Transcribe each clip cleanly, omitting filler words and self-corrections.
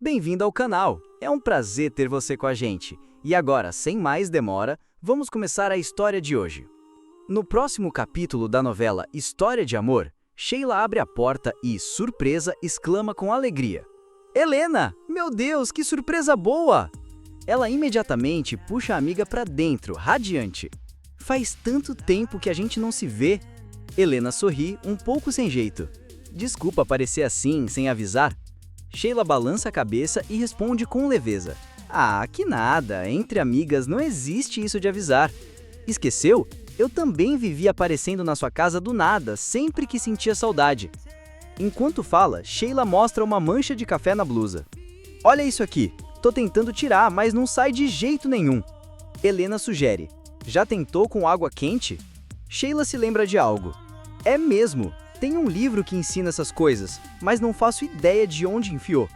Bem-vindo ao canal! É um prazer ter você com a gente. E agora, sem mais demora, vamos começar a história de hoje. No próximo capítulo da novela História de Amor, Sheila abre a porta e, surpresa, exclama com alegria: Helena! Meu Deus, que surpresa boa! Ela imediatamente puxa a amiga para dentro, radiante. Faz tanto tempo que a gente não se vê. Helena sorri, um pouco sem jeito. Desculpa parecer assim, sem avisar. Sheila balança a cabeça e responde com leveza: Ah, que nada, entre amigas não existe isso de avisar. Esqueceu? Eu também vivia aparecendo na sua casa do nada, sempre que sentia saudade. Enquanto fala, Sheila mostra uma mancha de café na blusa. Olha isso aqui, tô tentando tirar, mas não sai de jeito nenhum. Helena sugere: Já tentou com água quente? Sheila se lembra de algo. É mesmo, tem um livro que ensina essas coisas, mas não faço ideia de onde enfiou.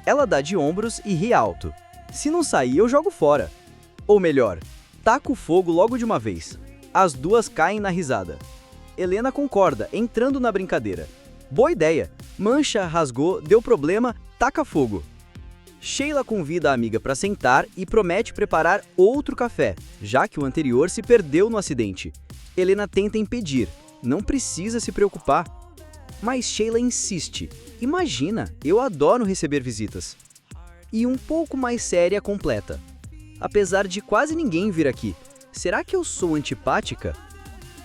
Ela dá de ombros e ri alto. Se não sair, eu jogo fora. Ou melhor, taco fogo logo de uma vez. As duas caem na risada. Helena concorda, entrando na brincadeira. Boa ideia. Mancha, rasgou, deu problema, taca fogo. Sheila convida a amiga para sentar e promete preparar outro café, já que o anterior se perdeu no acidente. Helena tenta impedir. Não precisa se preocupar. Mas Sheila insiste. Imagina, eu adoro receber visitas. E um pouco mais séria completa. Apesar de quase ninguém vir aqui, será que eu sou antipática?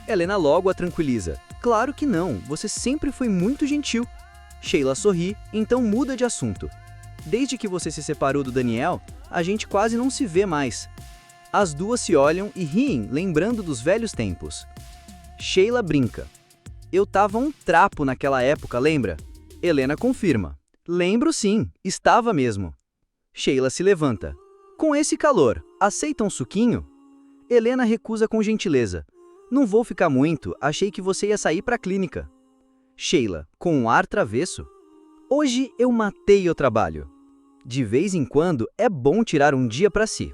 Helena logo a tranquiliza. Claro que não, você sempre foi muito gentil. Sheila sorri, então muda de assunto. Desde que você se separou do Daniel, a gente quase não se vê mais. As duas se olham e riem, lembrando dos velhos tempos. Sheila brinca. Eu tava um trapo naquela época, lembra? Helena confirma. Lembro sim, estava mesmo. Sheila se levanta. Com esse calor, aceita um suquinho? Helena recusa com gentileza. Não vou ficar muito, achei que você ia sair pra clínica. Sheila, com um ar travesso. Hoje eu matei o trabalho. De vez em quando é bom tirar um dia pra si.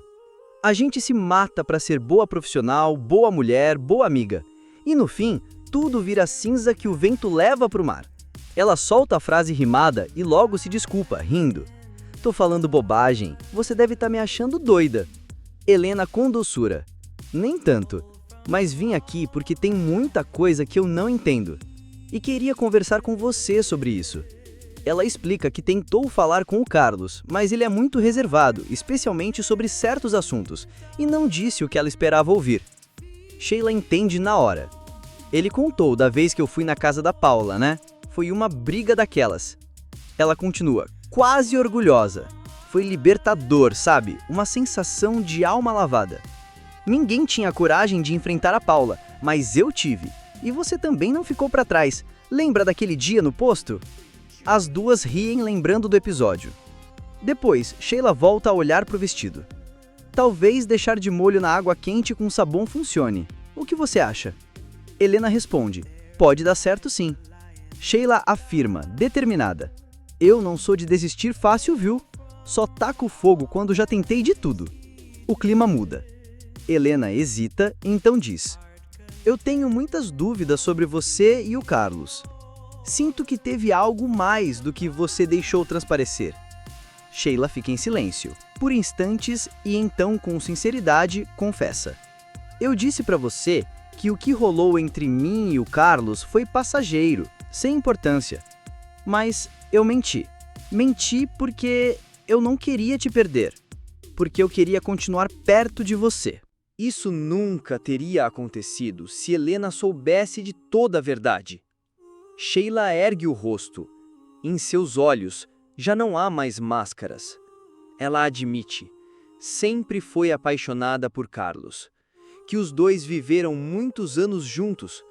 A gente se mata pra ser boa profissional, boa mulher, boa amiga. E no fim, tudo vira cinza que o vento leva pro mar. Ela solta a frase rimada e logo se desculpa, rindo. Tô falando bobagem, você deve estar me achando doida. Helena com doçura. Nem tanto, mas vim aqui porque tem muita coisa que eu não entendo. E queria conversar com você sobre isso. Ela explica que tentou falar com o Carlos, mas ele é muito reservado, especialmente sobre certos assuntos, e não disse o que ela esperava ouvir. Sheila entende na hora. Ele contou da vez que eu fui na casa da Paula, né? Foi uma briga daquelas. Ela continua, quase orgulhosa. Foi libertador, sabe? Uma sensação de alma lavada. Ninguém tinha coragem de enfrentar a Paula, mas eu tive. E você também não ficou para trás. Lembra daquele dia no posto? As duas riem lembrando do episódio. Depois, Sheila volta a olhar pro vestido. Talvez deixar de molho na água quente com sabão funcione. O que você acha? Helena responde, pode dar certo sim. Sheila afirma, determinada. Eu não sou de desistir fácil, viu? Só taco fogo quando já tentei de tudo. O clima muda. Helena hesita, então diz. Eu tenho muitas dúvidas sobre você e o Carlos. Sinto que teve algo mais do que você deixou transparecer. Sheila fica em silêncio, por instantes, e então, com sinceridade, confessa. Eu disse pra você que o que rolou entre mim e o Carlos foi passageiro, sem importância. Mas eu menti. Menti porque eu não queria te perder. Porque eu queria continuar perto de você. Isso nunca teria acontecido se Helena soubesse de toda a verdade. Sheila ergue o rosto. Em seus olhos já não há mais máscaras. Ela admite, sempre foi apaixonada por Carlos. Que os dois viveram muitos anos juntos,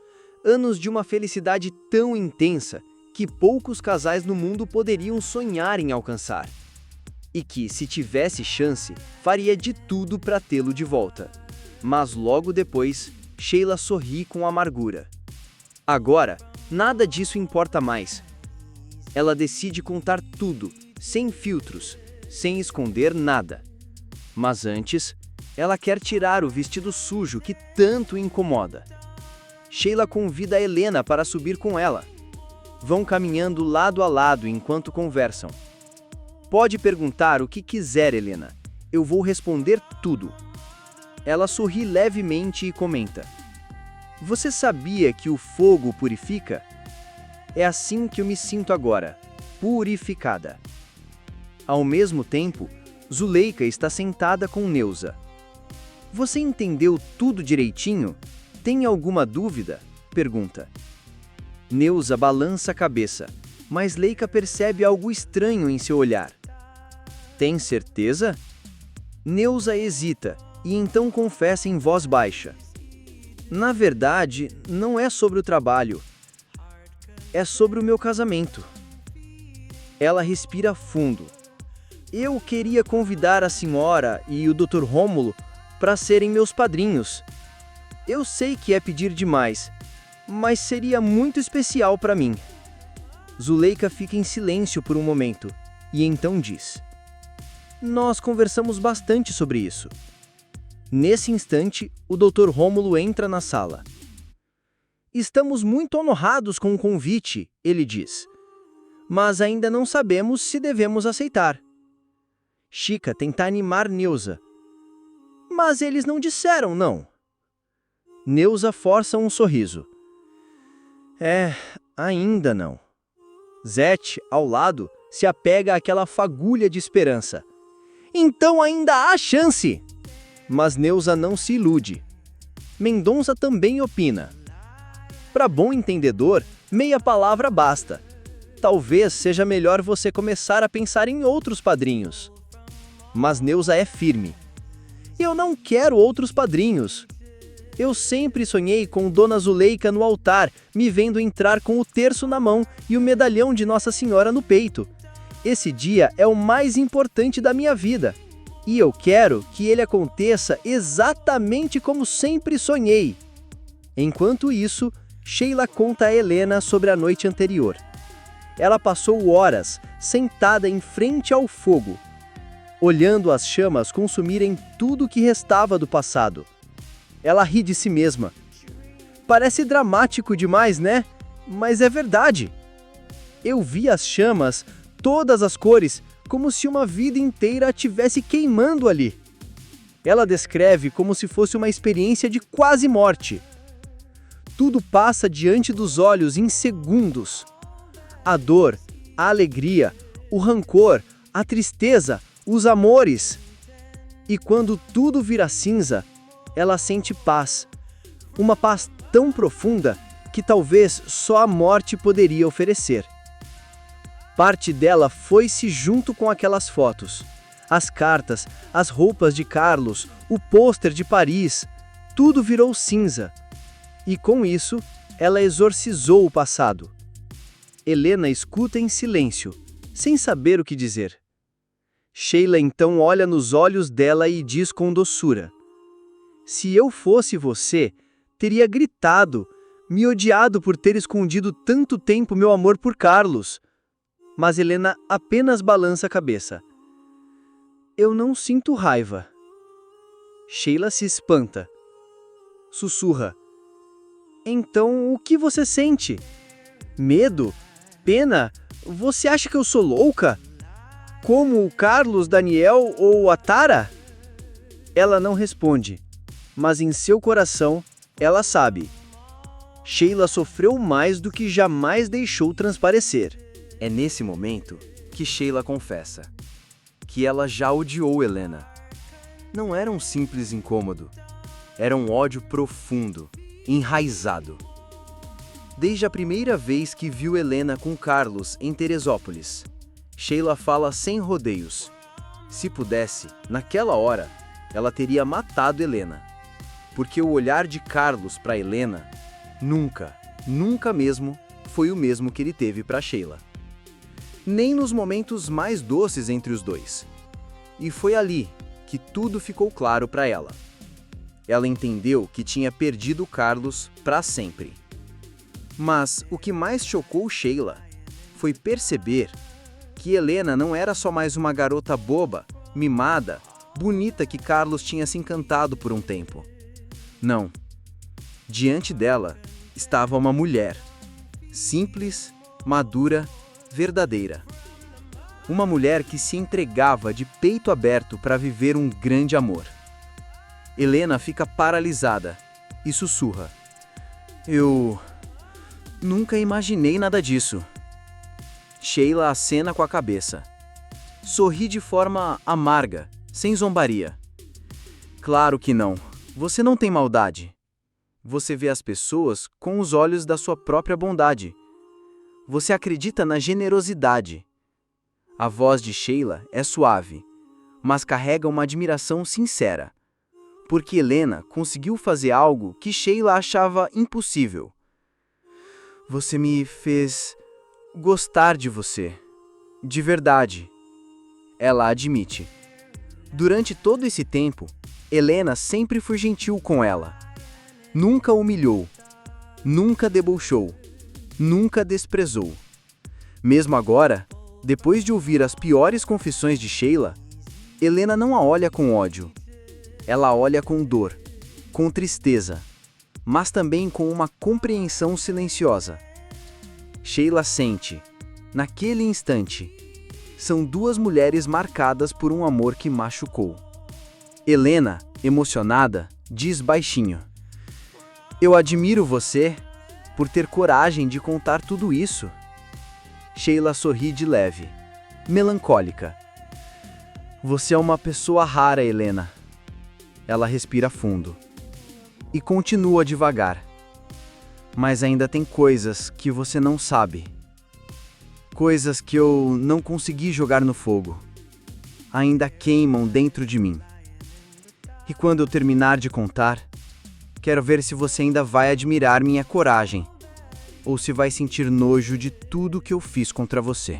anos de uma felicidade tão intensa que poucos casais no mundo poderiam sonhar em alcançar. E que, se tivesse chance, faria de tudo para tê-lo de volta. Mas logo depois, Sheila sorri com amargura. Agora, nada disso importa mais. Ela decide contar tudo, sem filtros, sem esconder nada. Mas antes, ela quer tirar o vestido sujo que tanto incomoda. Sheila convida a Helena para subir com ela. Vão caminhando lado a lado enquanto conversam. Pode perguntar o que quiser, Helena. Eu vou responder tudo. Ela sorri levemente e comenta: Você sabia que o fogo purifica? É assim que eu me sinto agora, purificada. Ao mesmo tempo, Zuleika está sentada com Neuza. Você entendeu tudo direitinho? Tem alguma dúvida? Pergunta. Neuza balança a cabeça, mas Leica percebe algo estranho em seu olhar. Tem certeza? Neuza hesita e então confessa em voz baixa. Na verdade, não é sobre o trabalho. É sobre o meu casamento. Ela respira fundo. Eu queria convidar a senhora e o Dr. Rômulo para serem meus padrinhos. Eu sei que é pedir demais, mas seria muito especial para mim. Zuleika fica em silêncio por um momento e então diz: Nós conversamos bastante sobre isso. Nesse instante, o Dr. Rômulo entra na sala. Estamos muito honrados com o convite, ele diz. Mas ainda não sabemos se devemos aceitar. Chica tenta animar Neuza. Mas eles não disseram, não. Neuza força um sorriso. Ainda não. Zete, ao lado, se apega àquela fagulha de esperança. Então ainda há chance! Mas Neuza não se ilude. Mendonça também opina. Para bom entendedor, meia palavra basta. Talvez seja melhor você começar a pensar em outros padrinhos. Mas Neuza é firme. Eu não quero outros padrinhos. Eu sempre sonhei com Dona Zuleika no altar, me vendo entrar com o terço na mão e o medalhão de Nossa Senhora no peito. Esse dia é o mais importante da minha vida. E eu quero que ele aconteça exatamente como sempre sonhei. Enquanto isso, Sheila conta a Helena sobre a noite anterior. Ela passou horas sentada em frente ao fogo, olhando as chamas consumirem tudo o que restava do passado. Ela ri de si mesma. Parece dramático demais, né? Mas é verdade. Eu vi as chamas, todas as cores, como se uma vida inteira estivesse queimando ali. Ela descreve como se fosse uma experiência de quase morte. Tudo passa diante dos olhos em segundos. A dor, a alegria, o rancor, a tristeza, os amores. E quando tudo vira cinza, ela sente paz. Uma paz tão profunda que talvez só a morte poderia oferecer. Parte dela foi-se junto com aquelas fotos. As cartas, as roupas de Carlos, o pôster de Paris, tudo virou cinza. E com isso, ela exorcizou o passado. Helena escuta em silêncio, sem saber o que dizer. Sheila então olha nos olhos dela e diz com doçura: Se eu fosse você, teria gritado, me odiado por ter escondido tanto tempo meu amor por Carlos. Mas Helena apenas balança a cabeça. Eu não sinto raiva. Sheila se espanta. Sussurra. Então, o que você sente? Medo? Pena? Você acha que eu sou louca? Como o Carlos, Daniel ou a Tara? Ela não responde, mas em seu coração, ela sabe. Sheila sofreu mais do que jamais deixou transparecer. É nesse momento que Sheila confessa que ela já odiou Helena. Não era um simples incômodo, era um ódio profundo, enraizado. Desde a primeira vez que viu Helena com Carlos em Teresópolis, Sheila fala sem rodeios. Se pudesse, naquela hora, ela teria matado Helena. Porque o olhar de Carlos para Helena nunca mesmo foi o mesmo que ele teve para Sheila. Nem nos momentos mais doces entre os dois. E foi ali que tudo ficou claro para ela. Ela entendeu que tinha perdido Carlos para sempre. Mas o que mais chocou Sheila foi perceber que Helena não era só mais uma garota boba, mimada, bonita que Carlos tinha se encantado por um tempo. Não. Diante dela estava uma mulher, simples, madura, verdadeira. Uma mulher que se entregava de peito aberto para viver um grande amor. Helena fica paralisada e sussurra: Eu nunca imaginei nada disso. Sheila acena com a cabeça. Sorri de forma amarga, sem zombaria. Claro que não. Você não tem maldade. Você vê as pessoas com os olhos da sua própria bondade. Você acredita na generosidade. A voz de Sheila é suave, mas carrega uma admiração sincera, porque Helena conseguiu fazer algo que Sheila achava impossível. Você me fez gostar de você, de verdade. Ela admite. Durante todo esse tempo, Helena sempre foi gentil com ela. Nunca humilhou, nunca debochou, nunca desprezou. Mesmo agora, depois de ouvir as piores confissões de Sheila, Helena não a olha com ódio. Ela olha com dor, com tristeza, mas também com uma compreensão silenciosa. Sheila sente, naquele instante, são duas mulheres marcadas por um amor que machucou. Helena, emocionada, diz baixinho: Eu admiro você por ter coragem de contar tudo isso. Sheila sorri de leve, melancólica. Você é uma pessoa rara, Helena. Ela respira fundo e continua devagar. Mas ainda tem coisas que você não sabe. Coisas que eu não consegui jogar no fogo. Ainda queimam dentro de mim. E quando eu terminar de contar, quero ver se você ainda vai admirar minha coragem, ou se vai sentir nojo de tudo que eu fiz contra você.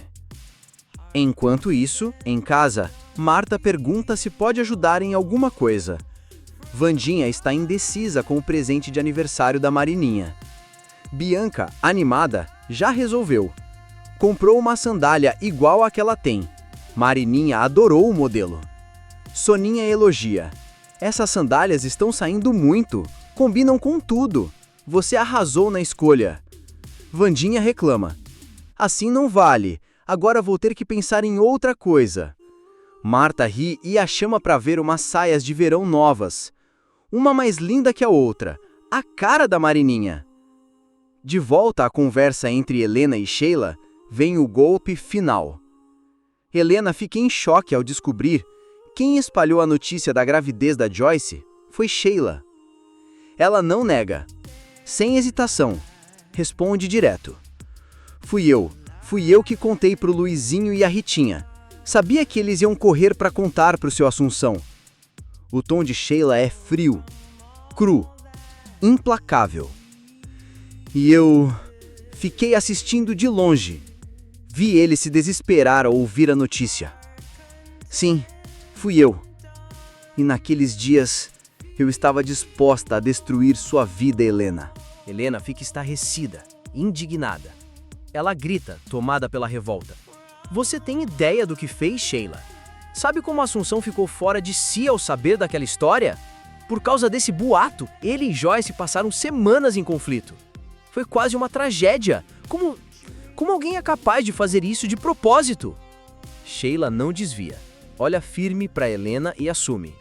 Enquanto isso, em casa, Marta pergunta se pode ajudar em alguma coisa. Vandinha está indecisa com o presente de aniversário da Marininha. Bianca, animada, já resolveu. Comprou uma sandália igual a que ela tem. Marininha adorou o modelo. Soninha elogia. Essas sandálias estão saindo muito, combinam com tudo. Você arrasou na escolha. Vandinha reclama. Assim não vale, agora vou ter que pensar em outra coisa. Marta ri e a chama para ver umas saias de verão novas. Uma mais linda que a outra, a cara da Marininha. De volta à conversa entre Helena e Sheila, vem o golpe final. Helena fica em choque ao descobrir quem espalhou a notícia da gravidez da Joyce foi Sheila. Ela não nega. Sem hesitação, responde direto. Fui eu que contei pro Luizinho e a Ritinha. Sabia que eles iam correr para contar pro seu Assunção. O tom de Sheila é frio, cru, implacável. E eu fiquei assistindo de longe. Vi ele se desesperar ao ouvir a notícia. Sim, fui eu. E naqueles dias, eu estava disposta a destruir sua vida, Helena. Helena fica estarrecida, indignada. Ela grita, tomada pela revolta. Você tem ideia do que fez, Sheila? Sabe como a Assunção ficou fora de si ao saber daquela história? Por causa desse boato, ele e Joyce passaram semanas em conflito. Foi quase uma tragédia. Como alguém é capaz de fazer isso de propósito? Sheila não desvia. Olha firme para Helena e assume.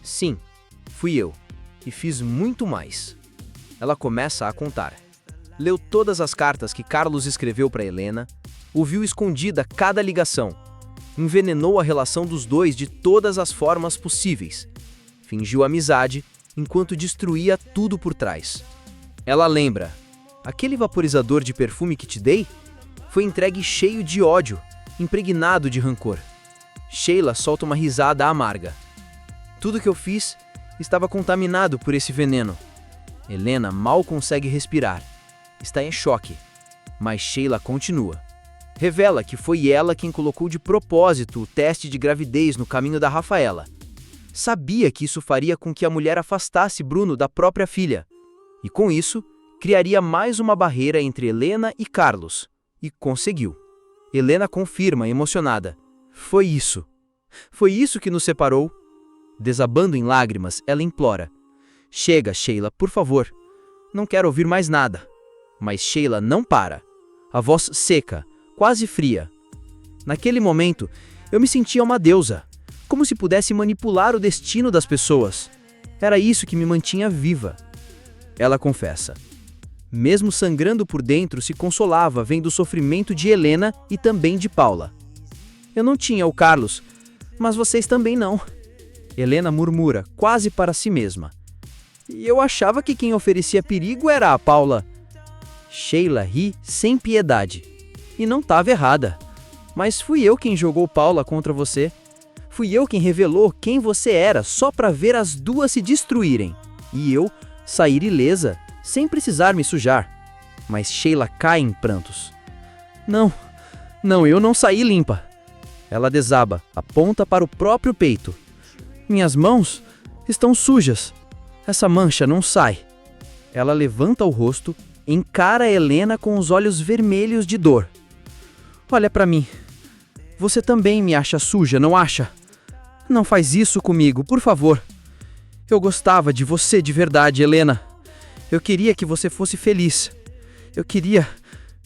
Sim, fui eu. E fiz muito mais. Ela começa a contar. Leu todas as cartas que Carlos escreveu para Helena, ouviu escondida cada ligação, envenenou a relação dos dois de todas as formas possíveis, fingiu amizade enquanto destruía tudo por trás. Ela lembra, aquele vaporizador de perfume que te dei foi entregue cheio de ódio, impregnado de rancor. Sheila solta uma risada amarga. Tudo que eu fiz estava contaminado por esse veneno. Helena mal consegue respirar. Está em choque. Mas Sheila continua. Revela que foi ela quem colocou de propósito o teste de gravidez no caminho da Rafaela. Sabia que isso faria com que a mulher afastasse Bruno da própria filha. E com isso, criaria mais uma barreira entre Helena e Carlos. E conseguiu. Helena confirma, emocionada. Foi isso. Foi isso que nos separou. Desabando em lágrimas, ela implora. Chega, Sheila, por favor. Não quero ouvir mais nada. Mas Sheila não para. A voz seca, quase fria. Naquele momento, eu me sentia uma deusa, como se pudesse manipular o destino das pessoas. Era isso que me mantinha viva. Ela confessa. Mesmo sangrando por dentro, se consolava vendo o sofrimento de Helena e também de Paula. Eu não tinha o Carlos, mas vocês também não. Helena murmura, quase para si mesma. E eu achava que quem oferecia perigo era a Paula. Sheila ri sem piedade. E não estava errada. Mas fui eu quem jogou Paula contra você. Fui eu quem revelou quem você era só para ver as duas se destruírem. E eu sair ilesa, sem precisar me sujar. Mas Sheila cai em prantos. Não, eu não saí limpa. Ela desaba, aponta para o próprio peito. Minhas mãos estão sujas. Essa mancha não sai. Ela levanta o rosto, encara Helena com os olhos vermelhos de dor. Olha para mim. Você também me acha suja, não acha? Não faz isso comigo, por favor. Eu gostava de você de verdade, Helena. Eu queria que você fosse feliz. Eu queria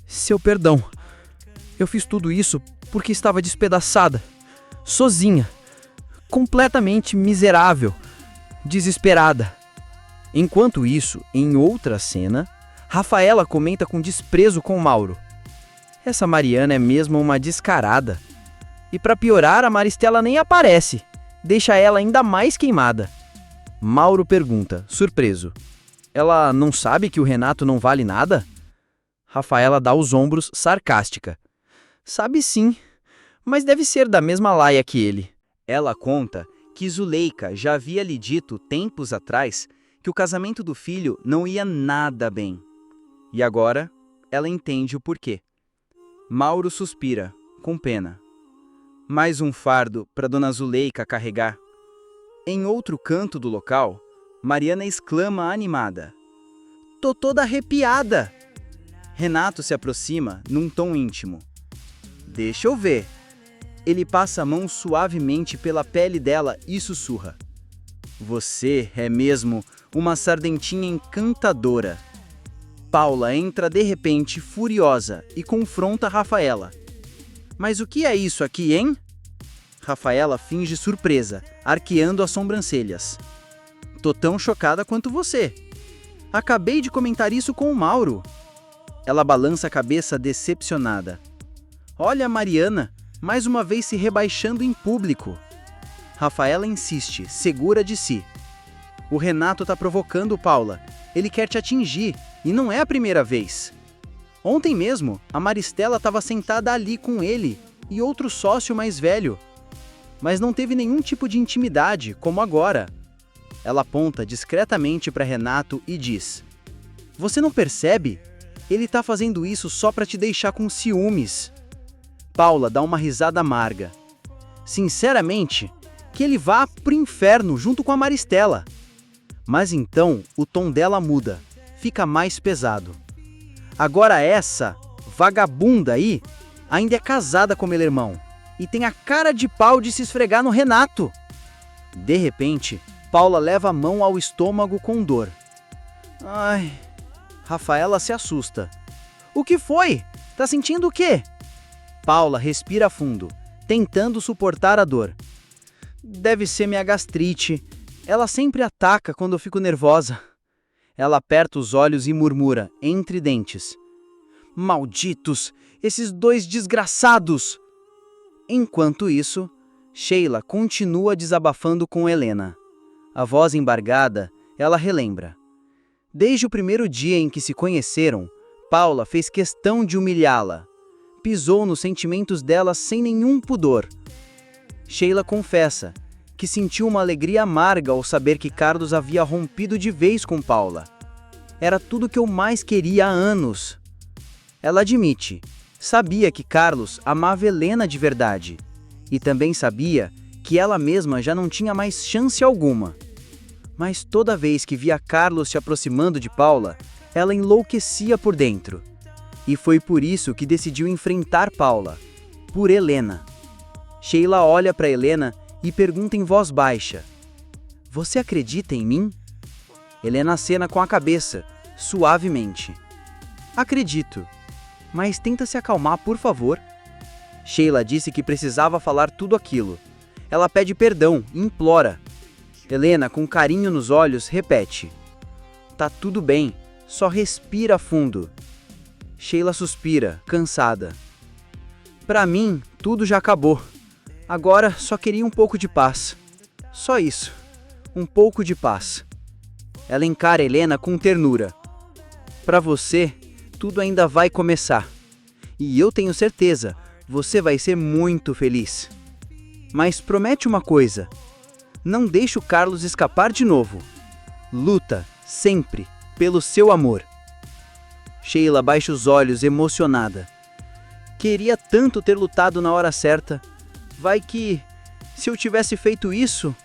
seu perdão. Eu fiz tudo isso porque estava despedaçada, sozinha, completamente miserável, desesperada. Enquanto isso, em outra cena, Rafaela comenta com desprezo com Mauro. Essa Mariana é mesmo uma descarada. E para piorar, a Maristela nem aparece. Deixa ela ainda mais queimada. Mauro pergunta, surpreso. Ela não sabe que o Renato não vale nada? Rafaela dá os ombros, sarcástica. Sabe sim, mas deve ser da mesma laia que ele. Ela conta que Zuleika já havia lhe dito tempos atrás que o casamento do filho não ia nada bem. E agora, ela entende o porquê. Mauro suspira, com pena. Mais um fardo para Dona Zuleika carregar. Em outro canto do local, Mariana exclama animada. Tô toda arrepiada! Renato se aproxima num tom íntimo. Deixa eu ver. Ele passa a mão suavemente pela pele dela e sussurra. Você é mesmo uma sardentinha encantadora. Paula entra de repente furiosa e confronta Rafaela. Mas o que é isso aqui, hein? Rafaela finge surpresa, arqueando as sobrancelhas. Tô tão chocada quanto você. Acabei de comentar isso com o Mauro. Ela balança a cabeça decepcionada. Olha a Mariana, mais uma vez se rebaixando em público. Rafaela insiste, segura de si. O Renato tá provocando Paula. Ele quer te atingir, e não é a primeira vez. Ontem mesmo, a Maristela estava sentada ali com ele e outro sócio mais velho. Mas não teve nenhum tipo de intimidade, como agora. Ela aponta discretamente para Renato e diz: Você não percebe? Ele tá fazendo isso só para te deixar com ciúmes. Paula dá uma risada amarga. Sinceramente, que ele vá pro inferno junto com a Maristela. Mas então o tom dela muda, fica mais pesado. Agora essa vagabunda aí ainda é casada com meu irmão e tem a cara de pau de se esfregar no Renato. De repente, Paula leva a mão ao estômago com dor. Ai, Rafaela se assusta. O que foi? Tá sentindo o quê? Paula respira fundo, tentando suportar a dor. Deve ser minha gastrite. Ela sempre ataca quando eu fico nervosa. Ela aperta os olhos e murmura, entre dentes. Malditos! Esses dois desgraçados! Enquanto isso, Sheila continua desabafando com Helena. A voz embargada, ela relembra. Desde o primeiro dia em que se conheceram, Paula fez questão de humilhá-la. Pisou nos sentimentos dela sem nenhum pudor. Sheila confessa que sentiu uma alegria amarga ao saber que Carlos havia rompido de vez com Paula. Era tudo que eu mais queria há anos. Ela admite, sabia que Carlos amava Helena de verdade. E também sabia que ela mesma já não tinha mais chance alguma. Mas toda vez que via Carlos se aproximando de Paula, ela enlouquecia por dentro. E foi por isso que decidiu enfrentar Paula, por Helena. Sheila olha para Helena e pergunta em voz baixa: Você acredita em mim? Helena acena com a cabeça, suavemente. Acredito, mas tenta se acalmar, por favor. Sheila disse que precisava falar tudo aquilo. Ela pede perdão e implora. Helena, com carinho nos olhos, repete: "Tá tudo bem, só respira fundo." Sheila suspira, cansada. "Pra mim, tudo já acabou. Agora só queria um pouco de paz. Só isso, um pouco de paz." Ela encara Helena com ternura. "Pra você, tudo ainda vai começar. E eu tenho certeza, você vai ser muito feliz. Mas promete uma coisa: não deixe o Carlos escapar de novo. Luta, sempre, pelo seu amor." Sheila baixa os olhos, emocionada. Queria tanto ter lutado na hora certa. Vai que, se eu tivesse feito isso,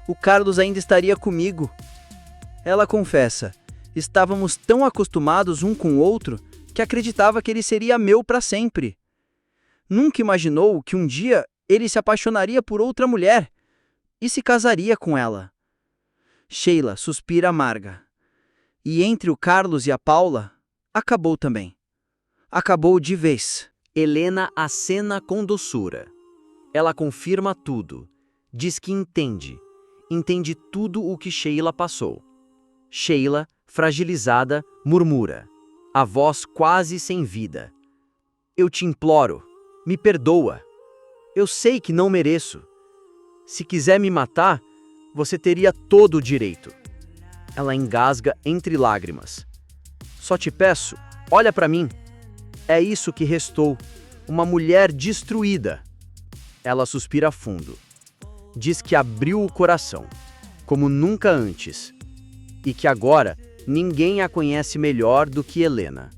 o Carlos ainda estaria comigo. Ela confessa: estávamos tão acostumados um com o outro que acreditava que ele seria meu para sempre. Nunca imaginou que um dia ele se apaixonaria por outra mulher e se casaria com ela. Sheila suspira amarga. E entre o Carlos e a Paula, acabou também. Acabou de vez. Helena acena com doçura. Ela confirma tudo. Diz que entende. Entende tudo o que Sheila passou. Sheila, fragilizada, murmura, a voz quase sem vida: "Eu te imploro, me perdoa. Eu sei que não mereço. Se quiser me matar, você teria todo o direito." Ela engasga entre lágrimas. "Só te peço, olha pra mim. É isso que restou, uma mulher destruída." Ela suspira fundo. Diz que abriu o coração, como nunca antes, e que agora ninguém a conhece melhor do que Helena.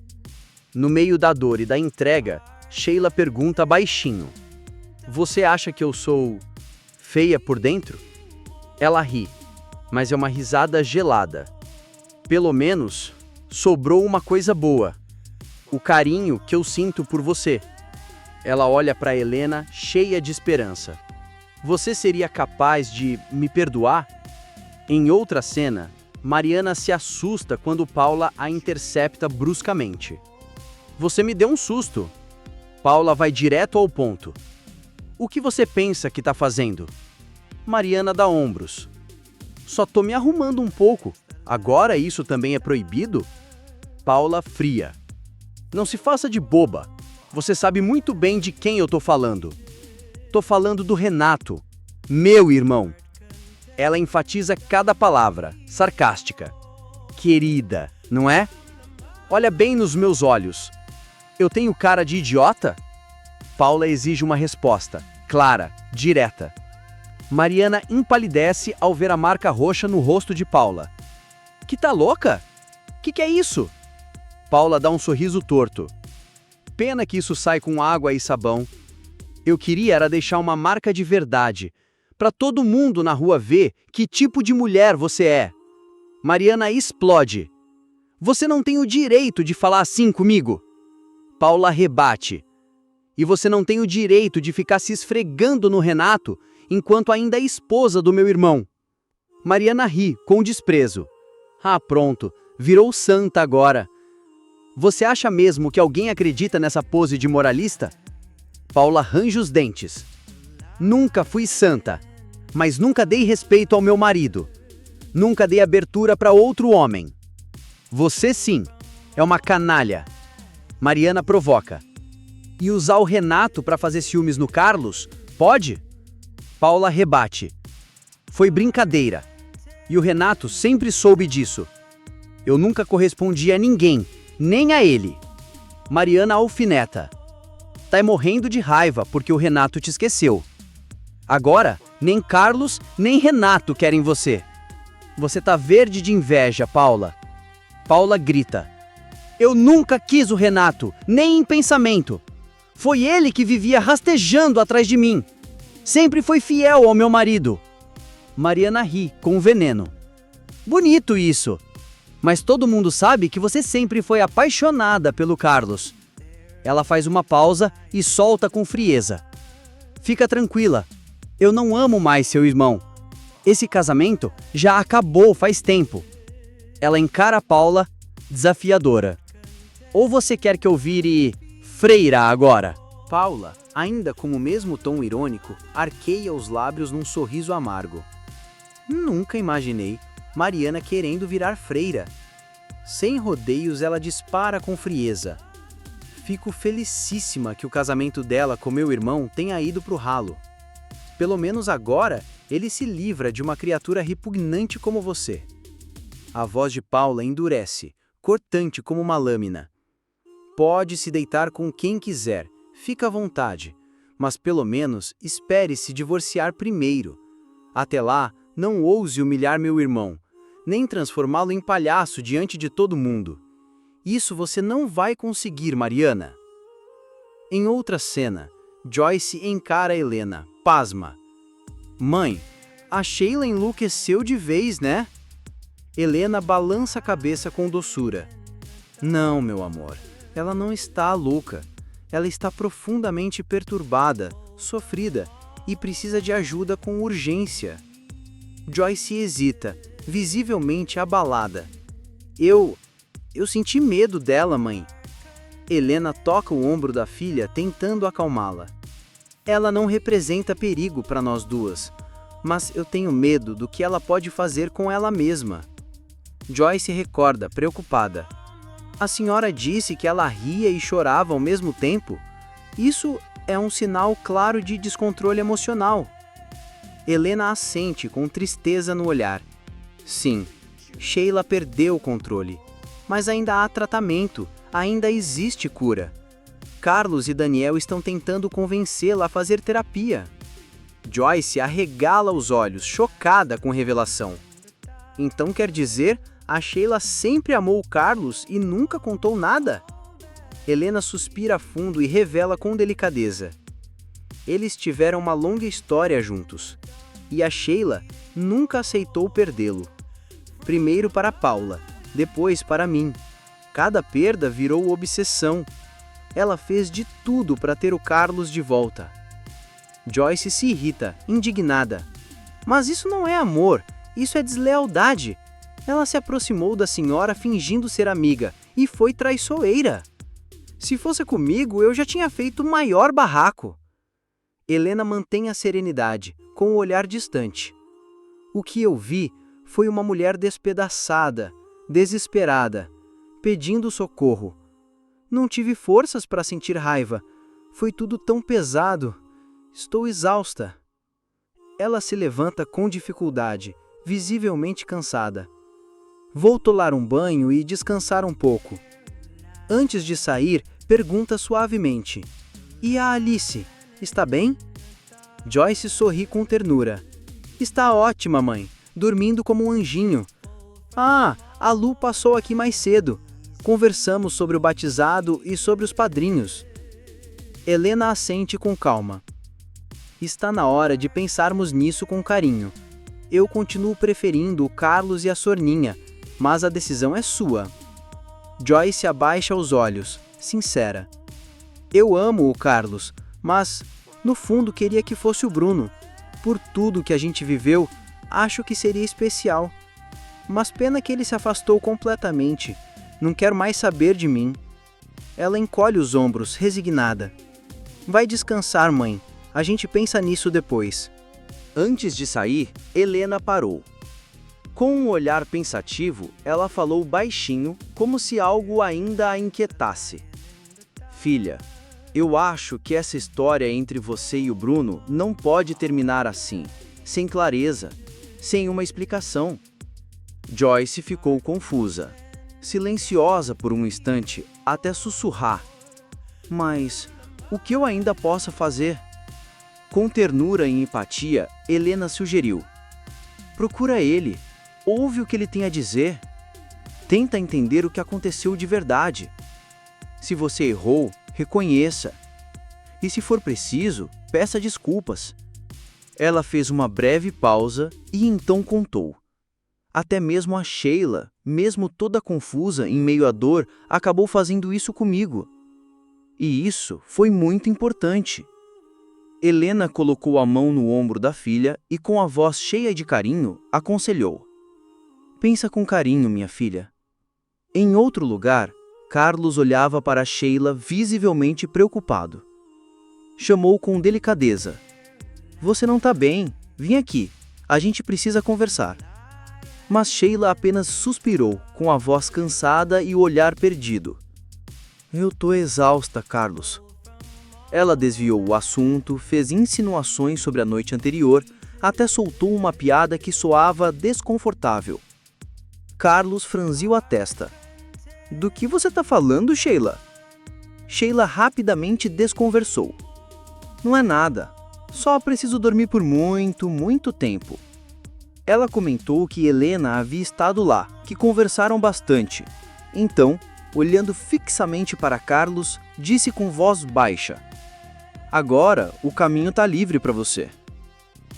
No meio da dor e da entrega, Sheila pergunta baixinho: "Você acha que eu sou feia por dentro?" Ela ri, mas é uma risada gelada. "Pelo menos sobrou uma coisa boa: o carinho que eu sinto por você." Ela olha para Helena cheia de esperança. "Você seria capaz de me perdoar?" Em outra cena, Mariana se assusta quando Paula a intercepta bruscamente. "Você me deu um susto." Paula vai direto ao ponto. "O que você pensa que tá fazendo?" Mariana dá ombros. "Só tô me arrumando um pouco. Agora isso também é proibido?" Paula fria. "Não se faça de boba. Você sabe muito bem de quem eu tô falando. Tô falando do Renato, meu irmão." Ela enfatiza cada palavra, sarcástica. "Querida, não é? Olha bem nos meus olhos. Eu tenho cara de idiota?" Paula exige uma resposta, clara, direta. Mariana empalidece ao ver a marca roxa no rosto de Paula. "Que tá louca? Que é isso?" Paula dá um sorriso torto. "Pena que isso sai com água e sabão. Eu queria era deixar uma marca de verdade, para todo mundo na rua ver que tipo de mulher você é." Mariana explode. "Você não tem o direito de falar assim comigo." Paula rebate. "E você não tem o direito de ficar se esfregando no Renato enquanto ainda é esposa do meu irmão." Mariana ri, com desprezo. "Ah, pronto, virou santa agora. Você acha mesmo que alguém acredita nessa pose de moralista?" Paula range os dentes. "Nunca fui santa, mas nunca dei respeito ao meu marido. Nunca dei abertura para outro homem. Você sim, é uma canalha." Mariana provoca. "E usar o Renato para fazer ciúmes no Carlos? Pode?" Paula rebate. "Foi brincadeira. E o Renato sempre soube disso. Eu nunca correspondi a ninguém, nem a ele." Mariana alfineta. "Tá morrendo de raiva porque o Renato te esqueceu. Agora, nem Carlos, nem Renato querem você. Você tá verde de inveja, Paula." Paula grita. "Eu nunca quis o Renato, nem em pensamento. Foi ele que vivia rastejando atrás de mim. Sempre foi fiel ao meu marido." Mariana ri, com veneno. "Bonito isso. Mas todo mundo sabe que você sempre foi apaixonada pelo Carlos." Ela faz uma pausa e solta com frieza. "Fica tranquila. Eu não amo mais seu irmão. Esse casamento já acabou faz tempo." Ela encara a Paula, desafiadora. "Ou você quer que eu vire freira agora?" Paula, Ainda com o mesmo tom irônico, arqueia os lábios num sorriso amargo. Nunca imaginei Mariana querendo virar freira. Sem rodeios, ela dispara com frieza. Fico felicíssima que o casamento dela com meu irmão tenha ido pro ralo. Pelo menos agora, ele se livra de uma criatura repugnante como você. A voz de Paula endurece, cortante como uma lâmina. Pode se deitar com quem quiser, fica à vontade, mas pelo menos espere se divorciar primeiro. Até lá, não ouse humilhar meu irmão, nem transformá-lo em palhaço diante de todo mundo. Isso você não vai conseguir, Mariana. Em outra cena, Joyce encara Helena, pasma. Mãe, a Sheila enlouqueceu de vez, né? Helena balança a cabeça com doçura. Não, meu amor, ela não está louca. Ela está profundamente perturbada, sofrida e precisa de ajuda com urgência. Joyce hesita, visivelmente abalada. Eu senti medo dela, mãe. Helena toca o ombro da filha, tentando acalmá-la. Ela não representa perigo para nós duas, mas eu tenho medo do que ela pode fazer com ela mesma. Joyce recorda, preocupada. A senhora disse que ela ria e chorava ao mesmo tempo? Isso é um sinal claro de descontrole emocional. Helena assente com tristeza no olhar. Sim, Sheila perdeu o controle. Mas ainda há tratamento, ainda existe cura. Carlos e Daniel estão tentando convencê-la a fazer terapia. Joyce arregala os olhos, chocada com a revelação. Então quer dizer, a Sheila sempre amou o Carlos e nunca contou nada? Helena suspira fundo e revela com delicadeza. Eles tiveram uma longa história juntos. E a Sheila nunca aceitou perdê-lo. Primeiro para Paula, depois para mim. Cada perda virou obsessão. Ela fez de tudo para ter o Carlos de volta. Joyce se irrita, indignada. Mas isso não é amor, isso é deslealdade. Ela se aproximou da senhora fingindo ser amiga e foi traiçoeira. Se fosse comigo, eu já tinha feito o maior barraco. Helena mantém a serenidade, com o olhar distante. O que eu vi foi uma mulher despedaçada, desesperada, pedindo socorro. Não tive forças para sentir raiva. Foi tudo tão pesado. Estou exausta. Ela se levanta com dificuldade, visivelmente cansada. Vou tomar um banho e descansar um pouco. Antes de sair, pergunta suavemente. E a Alice, está bem? Joyce sorri com ternura. Está ótima, mãe, dormindo como um anjinho. Ah, a Lu passou aqui mais cedo. Conversamos sobre o batizado e sobre os padrinhos. Helena assente com calma. Está na hora de pensarmos nisso com carinho. Eu continuo preferindo o Carlos e a Sorninha, mas a decisão é sua. Joyce abaixa os olhos, sincera. Eu amo o Carlos, mas, no fundo, queria que fosse o Bruno. Por tudo que a gente viveu, acho que seria especial. Mas pena que ele se afastou completamente. Não quero mais saber de mim. Ela encolhe os ombros, resignada. Vai descansar, mãe. A gente pensa nisso depois. Antes de sair, Helena parou. Com um olhar pensativo, ela falou baixinho, como se algo ainda a inquietasse. Filha, eu acho que essa história entre você e o Bruno não pode terminar assim, sem clareza, sem uma explicação. Joyce ficou confusa, silenciosa por um instante, até sussurrar. Mas o que eu ainda possa fazer? Com ternura e empatia, Helena sugeriu. Procura ele, ouve o que ele tem a dizer. Tenta entender o que aconteceu de verdade. Se você errou, reconheça. E se for preciso, peça desculpas. Ela fez uma breve pausa e então contou. Até mesmo a Sheila, mesmo toda confusa em meio à dor, acabou fazendo isso comigo. E isso foi muito importante. Helena colocou a mão no ombro da filha e com a voz cheia de carinho, aconselhou. Pensa com carinho, minha filha. Em outro lugar, Carlos olhava para Sheila visivelmente preocupado. Chamou com delicadeza. Você não tá bem, vim aqui, a gente precisa conversar. Mas Sheila apenas suspirou, com a voz cansada e o olhar perdido. Eu tô exausta, Carlos. Ela desviou o assunto, fez insinuações sobre a noite anterior, até soltou uma piada que soava desconfortável. Carlos franziu a testa. Do que você tá falando, Sheila? Sheila rapidamente desconversou. Não é nada, só preciso dormir por muito tempo. Ela comentou que Helena havia estado lá, que conversaram bastante. Então, olhando fixamente para Carlos, disse com voz baixa. Agora, o caminho tá livre para você.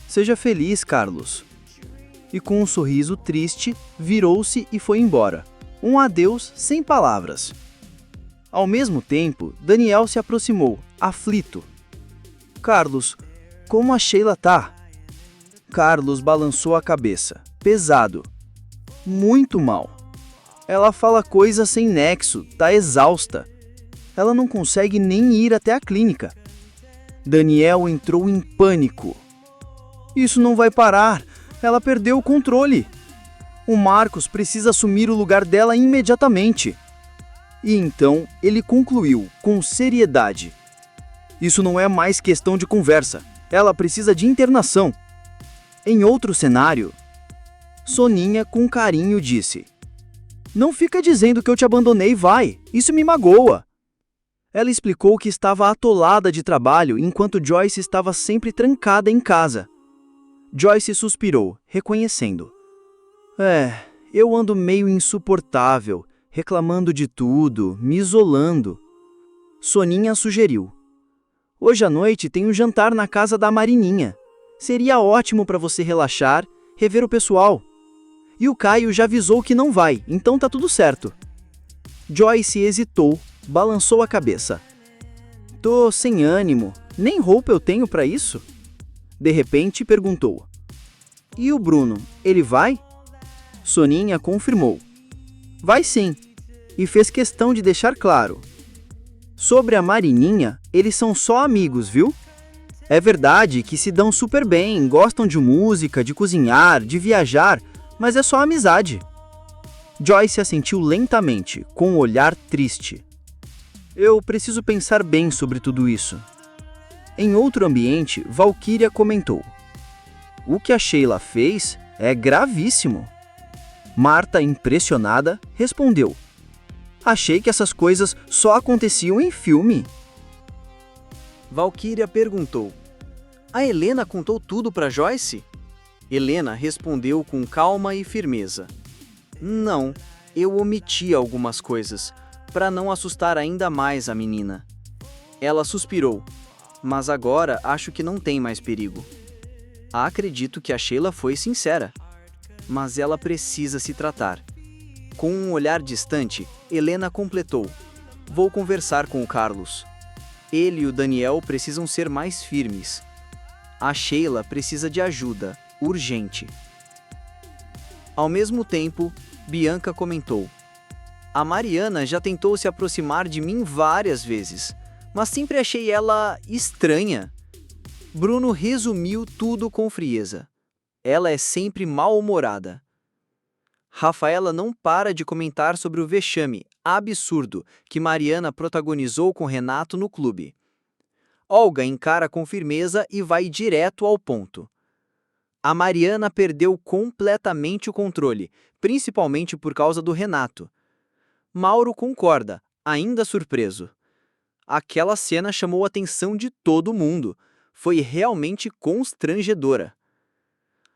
Seja feliz, Carlos. E com um sorriso triste, virou-se e foi embora. Um adeus sem palavras. Ao mesmo tempo, Daniel se aproximou, aflito. Carlos, como a Sheila tá? Carlos balançou a cabeça, pesado. Muito mal. Ela fala coisas sem nexo, tá exausta. Ela não consegue nem ir até a clínica. Daniel entrou em pânico. Isso não vai parar. Ela perdeu o controle. O Marcos precisa assumir o lugar dela imediatamente. E então ele concluiu, com seriedade. Isso não é mais questão de conversa. Ela precisa de internação. Em outro cenário, Soninha com carinho disse. Não fica dizendo que eu te abandonei, vai. Isso me magoa. Ela explicou que estava atolada de trabalho enquanto Joyce estava sempre trancada em casa. Joyce suspirou, reconhecendo. Eu ando meio insuportável, reclamando de tudo, me isolando. Soninha sugeriu. Hoje à noite tem um jantar na casa da Marininha. Seria ótimo para você relaxar, rever o pessoal. E o Caio já avisou que não vai, então tá tudo certo. Joyce hesitou, balançou a cabeça. Tô sem ânimo, nem roupa eu tenho para isso. De repente perguntou. E o Bruno, ele vai? Soninha confirmou. Vai sim, e fez questão de deixar claro. Sobre a Marininha, eles são só amigos, viu? É verdade que se dão super bem, gostam de música, de cozinhar, de viajar, mas é só amizade. Joyce assentiu lentamente, com um olhar triste. Eu preciso pensar bem sobre tudo isso. Em outro ambiente, Valquíria comentou. O que a Sheila fez é gravíssimo. Marta, impressionada, respondeu. Achei que essas coisas só aconteciam em filme. Valquíria perguntou. A Helena contou tudo para Joyce? Helena respondeu com calma e firmeza. Não, eu omiti algumas coisas, para não assustar ainda mais a menina. Ela suspirou, mas agora acho que não tem mais perigo. Acredito que a Sheila foi sincera, mas ela precisa se tratar. Com um olhar distante, Helena completou. Vou conversar com o Carlos. Ele e o Daniel precisam ser mais firmes. A Sheila precisa de ajuda, urgente. Ao mesmo tempo, Bianca comentou. A Mariana já tentou se aproximar de mim várias vezes, mas sempre achei ela estranha. Bruno resumiu tudo com frieza. Ela é sempre mal-humorada. Rafaela não para de comentar sobre o vexame absurdo que Mariana protagonizou com Renato no clube. Olga encara com firmeza e vai direto ao ponto. A Mariana perdeu completamente o controle, principalmente por causa do Renato. Mauro concorda, ainda surpreso. Aquela cena chamou a atenção de todo mundo. Foi realmente constrangedora.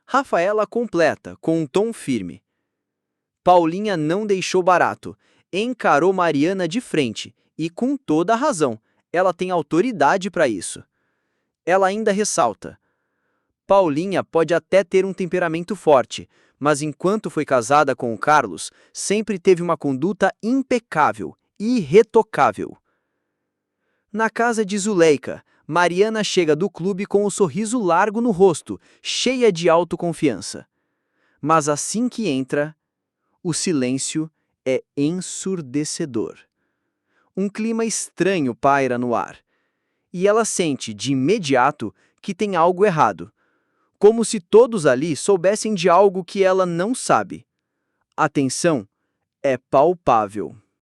Rafaela completa, com um tom firme. Paulinha não deixou barato, encarou Mariana de frente, e com toda a razão, ela tem autoridade para isso. Ela ainda ressalta. Paulinha pode até ter um temperamento forte, mas enquanto foi casada com o Carlos, sempre teve uma conduta impecável, irretocável. Na casa de Zuleika, Mariana chega do clube com um sorriso largo no rosto, cheia de autoconfiança. Mas assim que entra, o silêncio é ensurdecedor. Um clima estranho paira no ar. e ela sente, de imediato, que tem algo errado. Como se todos ali soubessem de algo que ela não sabe. A tensão é palpável.